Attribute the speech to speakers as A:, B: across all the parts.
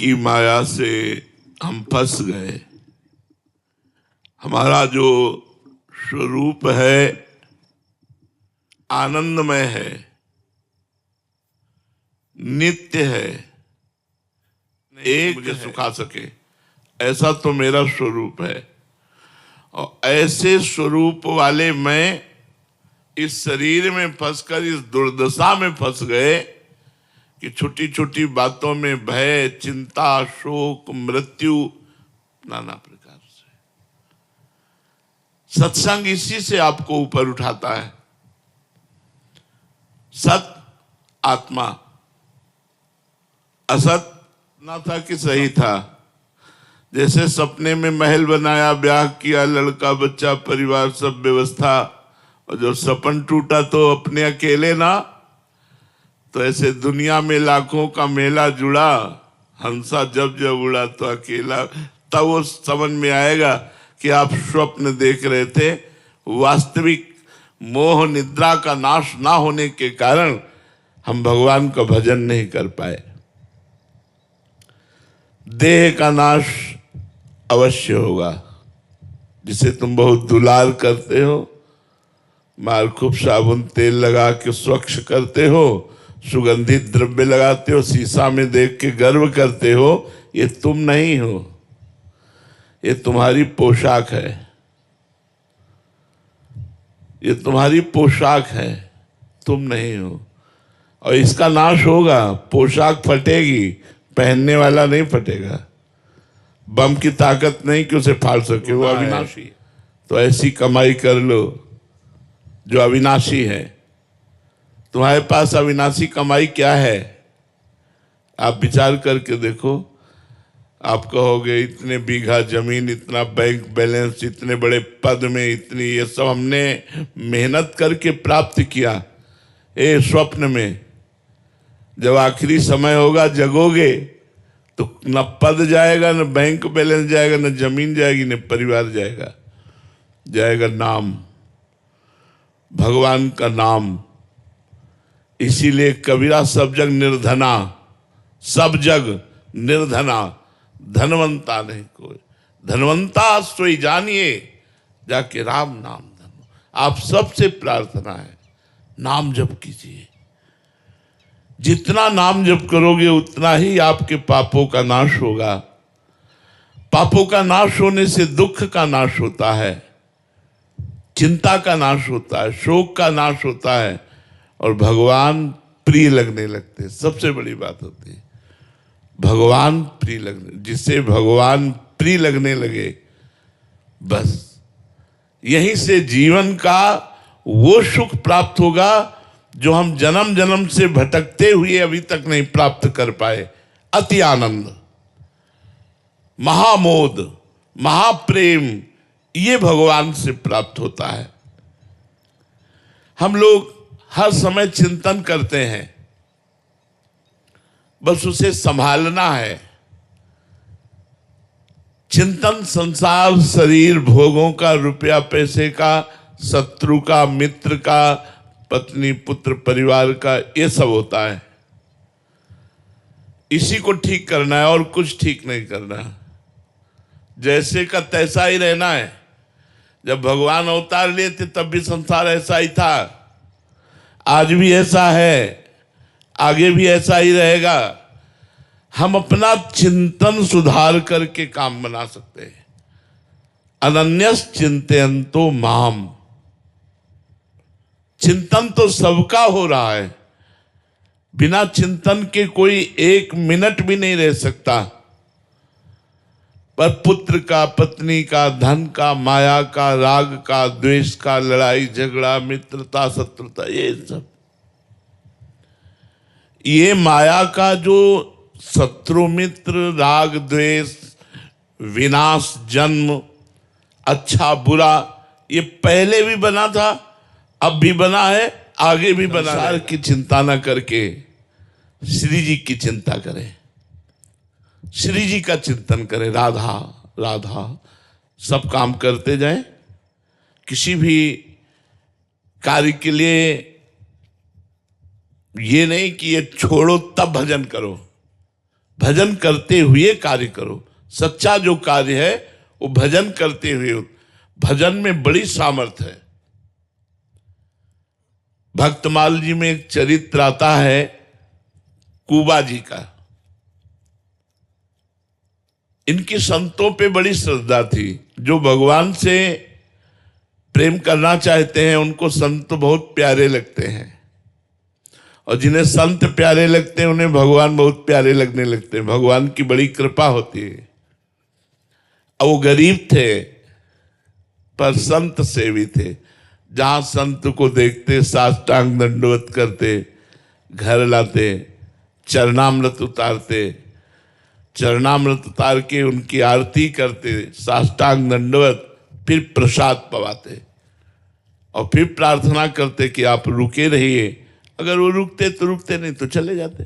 A: की माया से हम फंस गए। हमारा जो स्वरूप है आनंदमय है, नित्य है, एक मुझे सुखा सके, ऐसा तो मेरा स्वरूप है। और ऐसे स्वरूप वाले मैं इस शरीर में फंसकर इस दुर्दशा में फंस गए कि छोटी छोटी बातों में भय, चिंता, शोक, मृत्यु, नाना प्रकार से। सत्संग इसी से आपको ऊपर उठाता है। सत आत्मा, असत ना था कि सही था। जैसे सपने में महल बनाया, ब्याह किया, लड़का बच्चा परिवार सब व्यवस्था, और जब सपन टूटा तो अपने अकेले ना। तो ऐसे दुनिया में लाखों का मेला जुड़ा, हंसा जब जब उड़ा तो अकेला। तब वो समझ में आएगा कि आप स्वप्न देख रहे थे। वास्तविक मोह निद्रा का नाश ना होने के कारण हम भगवान का भजन नहीं कर पाए। देह का नाश अवश्य होगा। जिसे तुम बहुत दुलार करते हो, मार खूब साबुन तेल लगा के स्वच्छ करते हो, सुगंधित द्रव्य लगाते हो, शीशा में देख के गर्व करते हो, ये तुम नहीं हो, ये तुम्हारी पोशाक है। ये तुम्हारी पोशाक है, तुम नहीं हो। और इसका नाश होगा। पोशाक फटेगी, पहनने वाला नहीं फटेगा। बम की ताकत नहीं कि उसे फाड़ सके, वो अविनाशी है। तो ऐसी कमाई कर लो जो अविनाशी है। तुम्हारे पास अविनाशी कमाई क्या है? आप विचार करके देखो। आप कहोगे इतने बीघा जमीन, इतना बैंक बैलेंस, इतने बड़े पद में, इतनी, ये सब हमने मेहनत करके प्राप्त किया। स्वप्न में जब आखिरी समय होगा, जगोगे तो न पद जाएगा, न बैंक बैलेंस जाएगा, न जमीन जाएगी, न परिवार जाएगा। जाएगा नाम, भगवान का नाम। इसीलिए कबीरा सब जग निर्धना, सब जग निर्धना, धनवंता नहीं कोई। धनवंता सोई जानिए, जाके राम नाम धनो। आप सबसे प्रार्थना है, नाम जप कीजिए। जितना नाम जप करोगे उतना ही आपके पापों का नाश होगा। पापों का नाश होने से दुख का नाश होता है, चिंता का नाश होता है, शोक का नाश होता है, और भगवान प्रिय लगने लगते। सबसे बड़ी बात होती है भगवान प्रिय लगने। जिससे भगवान प्रिय लगने लगे, बस यहीं से जीवन का वो सुख प्राप्त होगा जो हम जन्म जन्म से भटकते हुए अभी तक नहीं प्राप्त कर पाए। अति आनंद, महामोद, महाप्रेम, ये भगवान से प्राप्त होता है। हम लोग हर समय चिंतन करते हैं, बस उसे संभालना है। चिंतन संसार, शरीर, भोगों का, रुपया पैसे का, शत्रु का, मित्र का, पत्नी पुत्र परिवार का, ये सब होता है। इसी को ठीक करना है और कुछ ठीक नहीं करना है। जैसे का तैसा ही रहना है। जब भगवान अवतार लिए थे तब भी संसार ऐसा ही था, आज भी ऐसा है, आगे भी ऐसा ही रहेगा। हम अपना चिंतन सुधार करके काम बना सकते हैं। अनन्यस चिंतयन्तो माम। चिंतन तो सबका हो रहा है। बिना चिंतन के कोई एक मिनट भी नहीं रह सकता। पर पुत्र का, पत्नी का, धन का, माया का, राग का, द्वेष का, लड़ाई झगड़ा, मित्रता, शत्रुता, ये सब, ये माया का जो शत्रु मित्र, राग द्वेष, विनाश, जन्म, अच्छा बुरा, ये पहले भी बना था, अब भी बना है, आगे भी बना है। संसार की चिंता ना करके श्री जी की चिंता करें, श्री जी का चिंतन करें। राधा राधा सब काम करते जाएं। किसी भी कार्य के लिए ये नहीं कि ये छोड़ो तब भजन करो। भजन करते हुए कार्य करो। सच्चा जो कार्य है वो भजन करते हुए। भजन में बड़ी सामर्थ्य है। भक्तमाल जी में एक चरित्र आता है कुबा जी का। इनकी संतों पे बड़ी श्रद्धा थी। जो भगवान से प्रेम करना चाहते हैं उनको संत बहुत प्यारे लगते हैं, और जिन्हें संत प्यारे लगते हैं उन्हें भगवान बहुत प्यारे लगने लगते हैं। भगवान की बड़ी कृपा होती है। अब वो गरीब थे पर संत सेवी थे। जहां संत को देखते साष्टांग दंडवत करते, घर लाते, चरणामृत उतारते, चरणामृत उतार के उनकी आरती करते, साष्टांग दंडवत, फिर प्रसाद पवाते और फिर प्रार्थना करते कि आप रुके रहिए। अगर वो रुकते तो रुकते, नहीं तो चले जाते।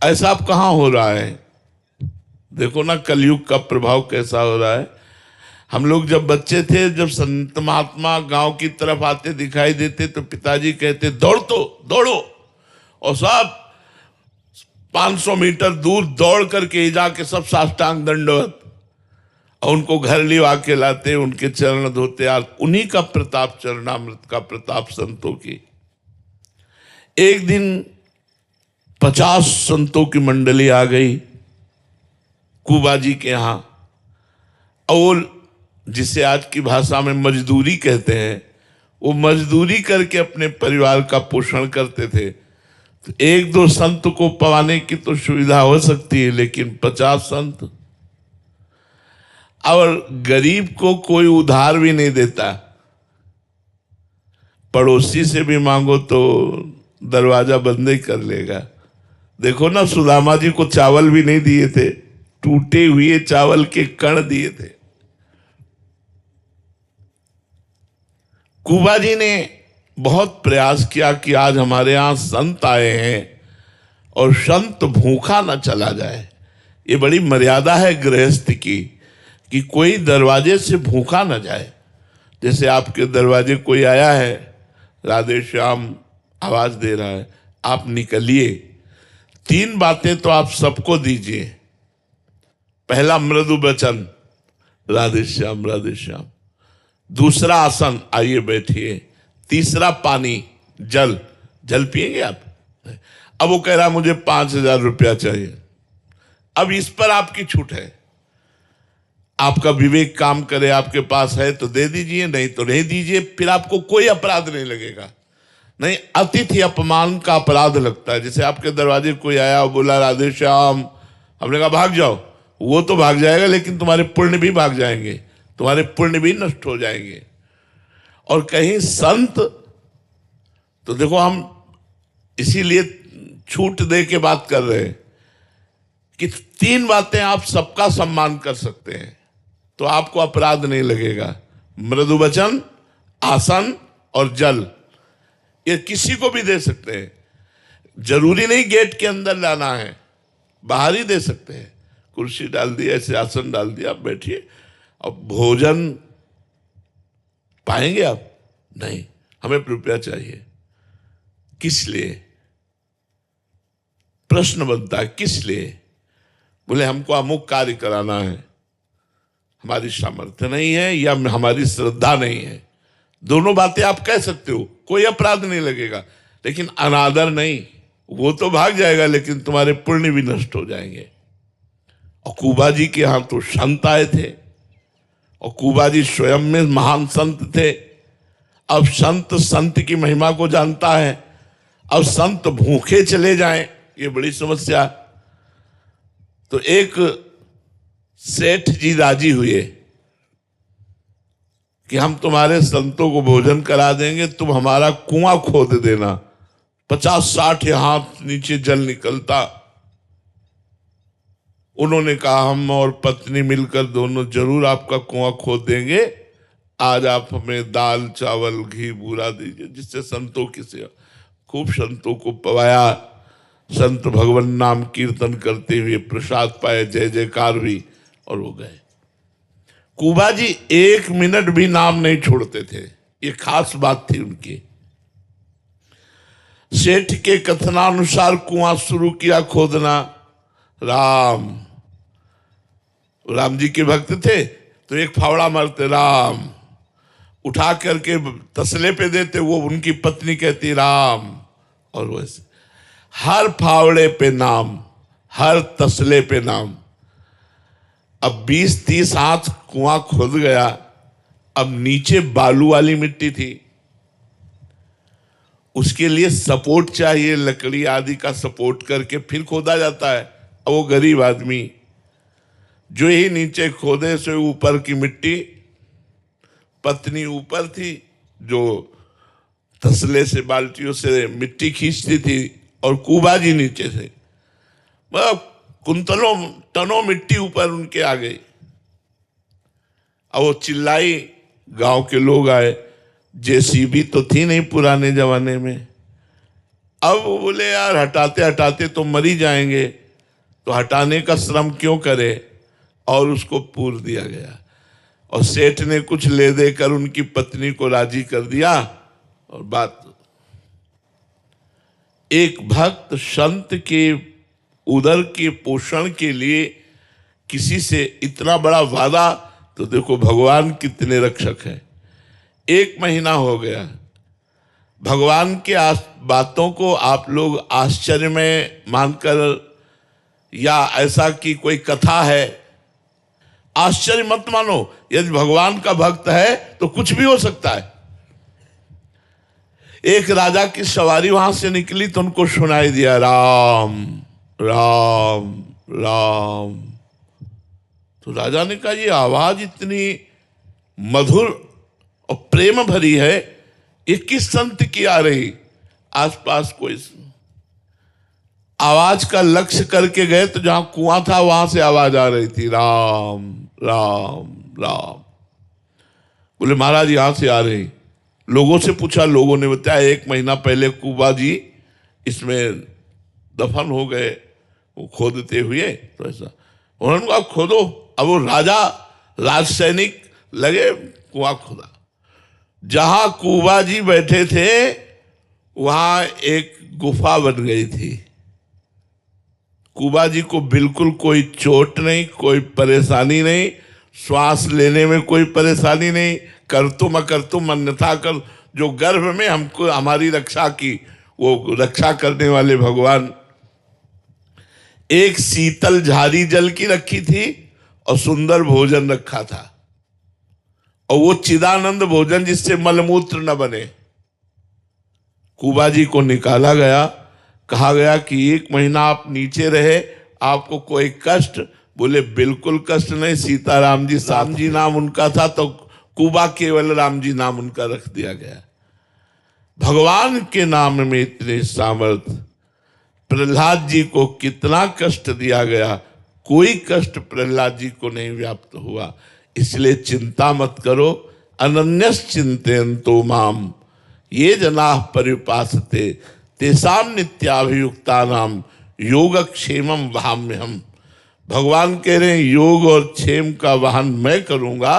A: ऐसा अब कहाँ हो रहा है? देखो ना कलयुग का प्रभाव कैसा हो रहा है। हम लोग जब बच्चे थे, जब संत महात्मा गांव की तरफ आते दिखाई देते तो पिताजी कहते दौड़ो, और सब 500 मीटर दूर दौड़ करके जाके सब साष्टांग दंडवत, और उनको घर लिवा के लाते, उनके चरण धोते। उन्हीं का प्रताप, चरणामृत का प्रताप संतों की। एक दिन 50 संतों की मंडली आ गई कुबा जी के यहां, और जिसे आज की भाषा में मजदूरी कहते हैं, वो मजदूरी करके अपने परिवार का पोषण करते थे। तो एक दो संत को पवाने की तो सुविधा हो सकती है, लेकिन 50 संत, और गरीब को कोई उधार भी नहीं देता। पड़ोसी से भी मांगो तो दरवाजा बंद ही कर लेगा। देखो ना, सुदामा जी को चावल भी नहीं दिए थे, टूटे हुए चावल के कण दिए थे। कुबा जी ने बहुत प्रयास किया कि आज हमारे यहां संत आए हैं और संत भूखा न चला जाए। ये बड़ी मर्यादा है गृहस्थ की, कि कोई दरवाजे से भूखा न जाए। जैसे आपके दरवाजे कोई आया है, राधे श्याम आवाज दे रहा है, आप निकलिए। 3 बातें तो आप सबको दीजिए। पहला मृदु वचन, राधे श्याम राधे श्याम। दूसरा आसन, आइए बैठिए। तीसरा पानी, जल पिएंगे आप? अब वो कह रहा मुझे 5,000 रुपया चाहिए। अब इस पर आपकी छूट है। आपका विवेक काम करे, आपके पास है तो दे दीजिए, नहीं तो नहीं दीजिए। फिर आपको कोई अपराध नहीं लगेगा। नहीं, अतिथि अपमान का अपराध लगता है। जैसे आपके दरवाजे कोई आया और बोला राधे श्याम, हमने कहा भाग जाओ, वो तो भाग जाएगा, लेकिन तुम्हारे पुण्य भी भाग जाएंगे, तुम्हारे पुण्य भी नष्ट हो जाएंगे। और कहीं संत, तो देखो हम इसीलिए छूट दे के बात कर रहे हैं कि 3 बातें आप सबका सम्मान कर सकते हैं तो आपको अपराध नहीं लगेगा। मृदु वचन, आसन और जल। ये किसी को भी दे सकते हैं, जरूरी नहीं गेट के अंदर लाना है, बाहर ही दे सकते हैं। कुर्सी डाल दी, ऐसे आसन डाल दिया, आप बैठिए। अब भोजन पाएंगे आप? नहीं, हमें रुपया चाहिए। किस लिए? प्रश्न बनता है, किस लिए? बोले हमको अमुक कार्य कराना है, हमारी सामर्थ्य नहीं है या हमारी श्रद्धा नहीं है। दोनों बातें आप कह सकते हो, कोई अपराध नहीं लगेगा। लेकिन अनादर नहीं, वो तो भाग जाएगा, लेकिन तुम्हारे पुण्य भी नष्ट हो जाएंगे। और कुबा जी के यहां तो संत आए थे, और कुबा जी स्वयं में महान संत थे। अब संत की महिमा को जानता है। अब संत भूखे चले जाएं, ये बड़ी समस्या। तो एक सेठ जी राजी हुए कि हम तुम्हारे संतों को भोजन करा देंगे, तुम हमारा कुआं खोद देना। 50-60 हाथ नीचे जल निकलता। उन्होंने कहा हम और पत्नी मिलकर दोनों जरूर आपका कुआं खोद देंगे। आज आप हमें दाल चावल घी बूरा दीजिए, जिससे संतों की सेवा। खूब संतों को पवाया। संत भगवान नाम कीर्तन करते हुए प्रसाद पाए, जय जयकार हुई और वो गए। कुबा जी 1 मिनट भी नाम नहीं छोड़ते थे, ये खास बात थी उनकी। सेठ के कथनानुसार कुआं शुरू किया खोदना। राम। राम जी के भक्त थे तो एक फावड़ा मारते राम, उठा करके तसले पे देते, वो उनकी पत्नी कहती राम। और वैसे हर फावड़े पे नाम, हर तसले पे नाम। अब 20-30 हाथ कुआं खुद गया, अब नीचे बालू वाली मिट्टी थी, उसके लिए सपोर्ट चाहिए, लकड़ी आदि का सपोर्ट करके फिर खोदा जाता है। अब वो गरीब आदमी जो ही नीचे खोदे से ऊपर की मिट्टी, पत्नी ऊपर थी जो तसले से बाल्टियों से मिट्टी खींचती थी, और कुबाजी नीचे से, मतलब कुंतलों टनों मिट्टी ऊपर उनके आ गई। अब वो चिल्लाई, गांव के लोग आए, जेसीबी तो थी नहीं पुराने जमाने में। अब वो बोले यार हटाते हटाते तो मर ही जाएंगे, तो हटाने का श्रम क्यों करे, और उसको पूर दिया गया। और सेठ ने कुछ ले देकर उनकी पत्नी को राजी कर दिया। और बात, एक भक्त संत के उदर के पोषण के लिए किसी से इतना बड़ा वादा, तो देखो भगवान कितने रक्षक हैं। 1 महीना हो गया, भगवान के बातों को आप लोग आश्चर्य में मानकर, या ऐसा कि कोई कथा है, आश्चर्य मत मानो। यदि भगवान का भक्त है तो कुछ भी हो सकता है। एक राजा की सवारी वहां से निकली तो उनको सुनाई दिया राम राम राम। तो राजा ने कहा ये आवाज इतनी मधुर और प्रेम भरी है, ये किस संत की आ रही। आसपास कोई आवाज का लक्ष्य करके गए तो जहां कुआं था वहां से आवाज आ रही थी राम राम राम। बोले महाराज यहां से आ रही। लोगों से पूछा, लोगों ने बताया 1 महीना पहले कुबा जी इसमें दफन हो गए, वो खोदते हुए। तो ऐसा उन्होंने कहा खोदो। अब वो राजा राज सैनिक लगे, कुआं खोदा। जहां कुबा जी बैठे थे वहां एक गुफा बन गई थी। कुबा जी को बिल्कुल कोई चोट नहीं, कोई परेशानी नहीं, श्वास लेने में कोई परेशानी नहीं, करतुम अकर्तुम अन्यथा कर, जो गर्भ में हमको हमारी रक्षा की, वो रक्षा करने वाले भगवान। एक शीतल झारी जल की रखी थी और सुंदर भोजन रखा था, और वो चिदानंद भोजन जिससे मलमूत्र न बने। कुबा जी को निकाला गया, कहा गया कि 1 महीना आप नीचे रहे, आपको कोई कष्ट। बोले बिल्कुल कष्ट नहीं, सीताराम जी, राम जी नाम उनका था तो कुबा केवल राम जी नाम उनका रख दिया गया। भगवान के नाम में इतने सामर्थ्य। प्रहलाद जी को कितना कष्ट दिया गया, कोई कष्ट प्रहलाद जी को नहीं व्याप्त हुआ। इसलिए चिंता मत करो। अनन्यस चिंतयन्तो माम ये जनाः पर्युपासते तेषां नित्याभियुक्तानां योगक्षेमं वहाम्यहम्। भगवान कह रहे हैं योग और क्षेम का वाहन मैं करूंगा,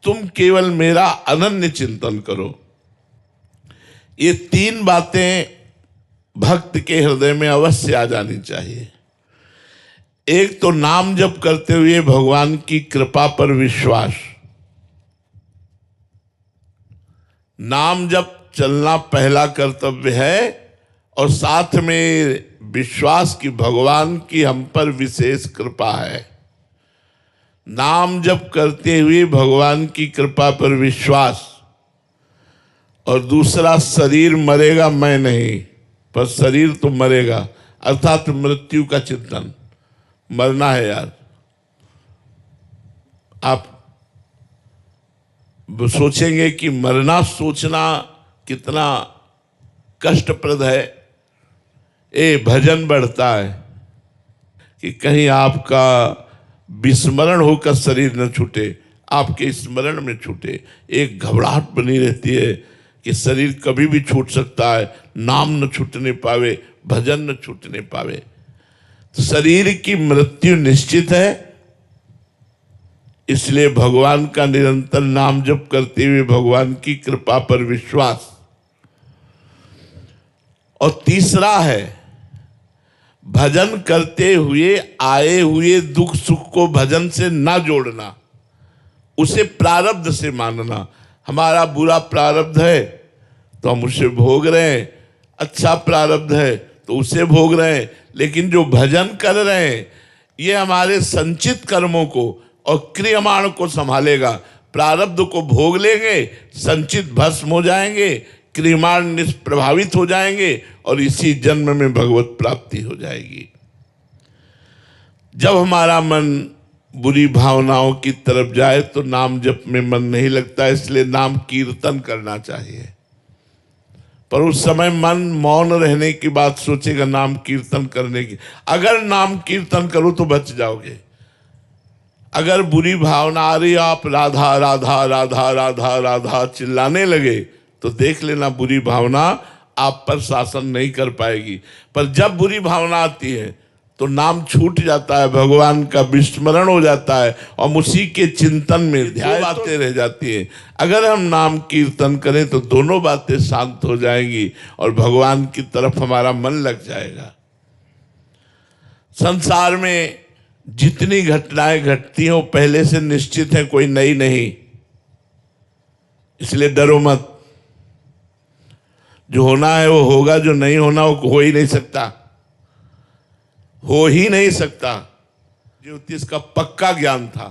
A: तुम केवल मेरा अनन्य चिंतन करो। ये 3 बातें भक्त के हृदय में अवश्य आ जानी चाहिए। एक तो नाम जप करते हुए भगवान की कृपा पर विश्वास। नाम जप चलना पहला कर्तव्य है, और साथ में विश्वास कि भगवान की हम पर विशेष कृपा है। नाम जप करते हुए भगवान की कृपा पर विश्वास। और दूसरा, शरीर मरेगा मैं नहीं, पर शरीर तो मरेगा, अर्थात मृत्यु का चिंतन। मरना है यार। आप सोचेंगे कि मरना सोचना कितना कष्टप्रद है। भजन बढ़ता है कि कहीं आपका विस्मरण होकर शरीर न छूटे, आपके स्मरण में छूटे। एक घबराहट बनी रहती है कि शरीर कभी भी छूट सकता है, नाम न छूटने पावे, भजन न छूटने पावे। तो शरीर की मृत्यु निश्चित है, इसलिए भगवान का निरंतर नाम जप करते हुए भगवान की कृपा पर विश्वास। और तीसरा है भजन करते हुए आए हुए दुख सुख को भजन से ना जोड़ना, उसे प्रारब्ध से मानना। हमारा बुरा प्रारब्ध है तो हम उसे भोग रहे हैं, अच्छा प्रारब्ध है तो उसे भोग रहे हैं, लेकिन जो भजन कर रहे हैं ये हमारे संचित कर्मों को और क्रियमाण को संभालेगा। प्रारब्ध को भोग लेंगे, संचित भस्म हो जाएंगे, क्रियमाण निष्प्रभावित हो जाएंगे और इसी जन्म में भगवत प्राप्ति हो जाएगी। जब हमारा मन बुरी भावनाओं की तरफ जाए तो नाम जप में मन नहीं लगता, इसलिए नाम कीर्तन करना चाहिए। पर उस समय मन मौन रहने की बात सोचेगा नाम कीर्तन करने की। अगर नाम कीर्तन करो तो बच जाओगे। अगर बुरी भावना आ रही, आप राधा राधा राधा राधा राधा चिल्लाने लगे तो देख लेना बुरी भावना आप पर शासन नहीं कर पाएगी। पर जब बुरी भावना आती है तो नाम छूट जाता है, भगवान का विस्मरण हो जाता है और उसी के चिंतन में ध्यान बातें रह जाती है। अगर हम नाम कीर्तन करें तो दोनों बातें शांत हो जाएंगी और भगवान की तरफ हमारा मन लग जाएगा। संसार में जितनी घटनाएं घटती हैं वो पहले से निश्चित है, कोई नई नहीं, इसलिए डरो मत। जो होना है वो होगा, जो नहीं होना वो हो ही नहीं सकता, हो ही नहीं सकता। ज्योतिष का पक्का ज्ञान था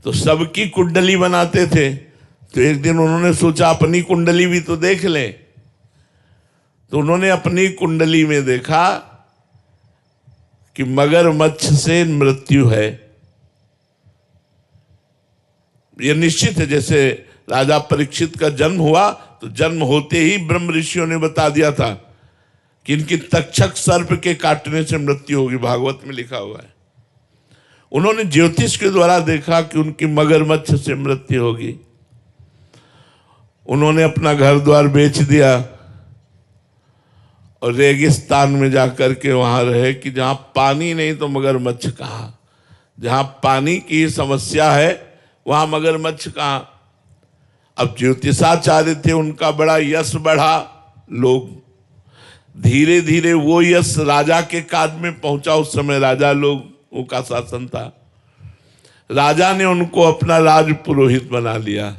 A: तो सबकी कुंडली बनाते थे। तो एक दिन उन्होंने सोचा अपनी कुंडली भी तो देख लें। तो उन्होंने अपनी कुंडली में देखा कि मगरमच्छ से मृत्यु है। यह निश्चित है। जैसे राजा परीक्षित का जन्म हुआ तो जन्म होते ही ब्रह्म ऋषियों ने बता दिया था कि इनकी तक्षक सर्प के काटने से मृत्यु होगी, भागवत में लिखा हुआ है। उन्होंने ज्योतिष के द्वारा देखा कि उनकी मगरमच्छ से मृत्यु होगी। उन्होंने अपना घर द्वार बेच दिया और रेगिस्तान में जाकर के वहां रहे कि जहां पानी नहीं तो मगरमच्छ कहां, जहां पानी की समस्या है वहां मगरमच्छ कहां। अब ज्योतिषाचार्य थे, उनका बड़ा यश बढ़ा, लोग धीरे धीरे वो यश राजा के कान में पहुंचा। उस समय राजा लोगों का शासन था। राजा ने उनको अपना राज पुरोहित बना लिया।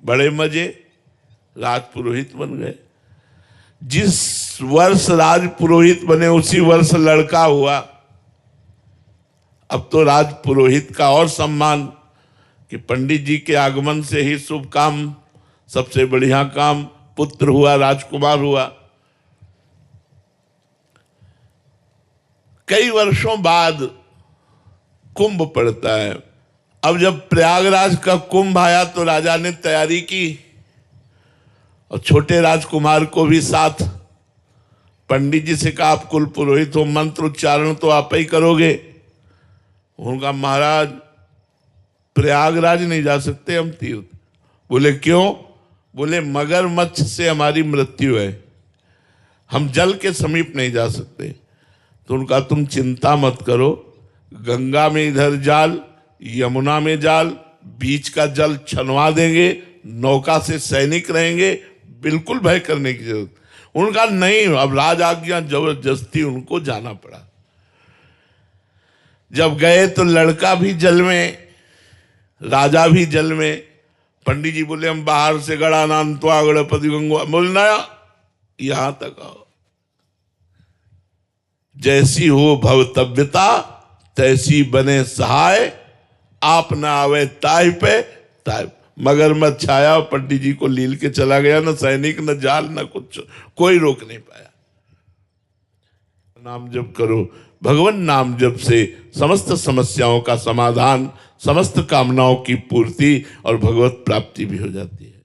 A: बड़े मजे, राज पुरोहित बन गए। जिस वर्ष राज पुरोहित बने उसी वर्ष लड़का हुआ। अब तो राज पुरोहित का और सम्मान कि पंडित जी के आगमन से ही शुभ काम, सबसे बढ़िया काम, पुत्र हुआ, राजकुमार हुआ। कई वर्षों बाद कुंभ पड़ता है। अब जब प्रयागराज का कुंभ आया तो राजा ने तैयारी की और छोटे राजकुमार को भी साथ। पंडित जी से कहा आप कुल पुरोहित हो, मंत्र उच्चारण तो आप ही करोगे। उनका महाराज प्रयागराज नहीं जा सकते हम तीर्थ। बोले क्यों? बोले मगरमच्छ से हमारी मृत्यु है, हम जल के समीप नहीं जा सकते। तो उनका तुम चिंता मत करो, गंगा में इधर जाल, यमुना में जाल, बीच का जल छनवा देंगे, नौका से सैनिक रहेंगे, बिल्कुल भय करने की जरूरत। उनका नहीं, अब राज आज्ञा जबरदस्ती उनको जाना पड़ा। जब गए तो लड़का भी जल में, राजा भी जल में। पंडित जी बोले हम बाहर से गड़ा नाम तो गणपति गंगवा बोलना, यहां तक आओ। जैसी हो भवतव्यता तैसी बने सहाय, आप ना आवे ताय पे ताय। मगरमच्छ आया, पंडित जी को लील के चला गया, न सैनिक न जाल न कुछ, कोई रोक नहीं पाया। नाम जप करो, भगवान नाम जप से समस्त समस्याओं का समाधान, समस्त कामनाओं की पूर्ति और भगवत प्राप्ति भी हो जाती है।